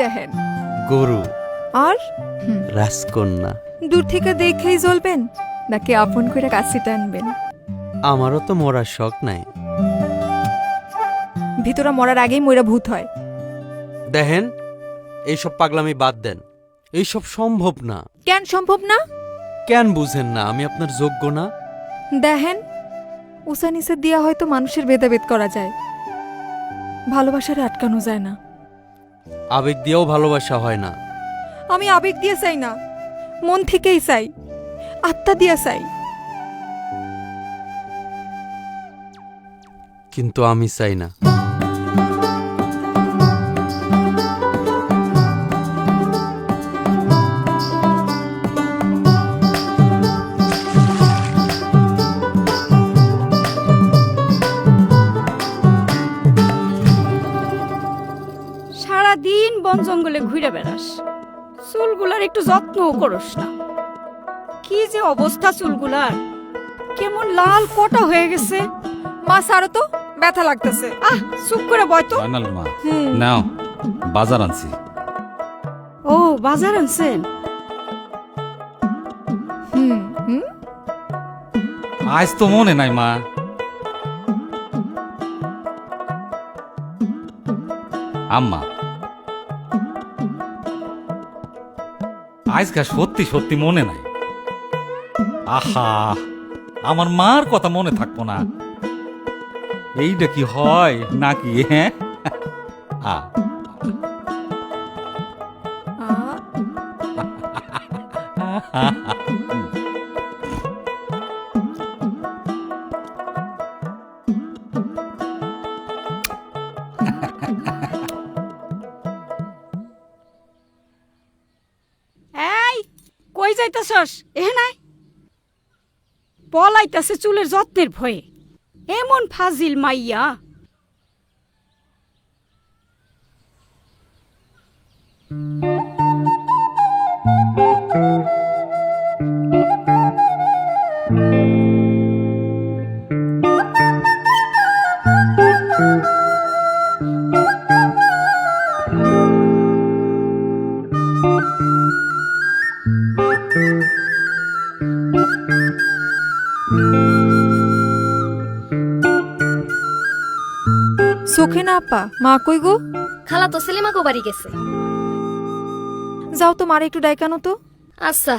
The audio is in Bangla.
দেখেন? গরু আর রাজকন্যা। দূর থেকে দেখেই জ্বলবেন নাকি আপন করে কাছে টানবেন? আমারও তো মরার শখ নাই। ভিতরে মরার আগেই মইরা ভূত হয়। দেখেন, এইসব পাগলামি বাদ দেন। এইসব সম্ভব না। কেন সম্ভব না? কেন বুঝেন না আমি আপনার যোগ্য না? দেখেন, উঁচা নিচে দিয়া হয়তো মানুষের ভেদাভেদ করা যায়, ভালোবাসারে আটকানো যায় না। আবেগ দিয়েও ভালোবাসা হয় না। আমি আবেগ দিয়ে চাই না, মন থেকেই চাই, আত্মা দিয়া চাই। কিন্তু আমি চাই না। সারাদিন বন জঙ্গলে ঘুরে বেড়াস, চুলগুলার একটু যত্নও করস না। কি যে অবস্থা চুলগুলার, কেমন লাল কটা হয়ে গেছে। মা সারো তো, ব্যথা লাগতেছে। আহ, চুপ করে বয় তো। ফাইনাল মা, নাও বাজার আনছি। ও, বাজার আনছেন? হুম হুম আজ তো মনে নাই মা। আম্মা, আজকে সত্যি সত্যি মনে নাই। আহা, আমার মার কথা মনে থাকবো না? এইটা কি হয় নাকি? হ্যাঁ, এই, কই যাইতাছস? এ নাই, পলাইতাছে চুলের যত্নের ভয়ে। এমন ফাজিল মাইয়া। চোখে না আপা, মা কই গো? খালা তো সেলিমাকে বাড়ি গেছে। যাও তো, মারে একটু ডাইকানো তো। আচ্ছা।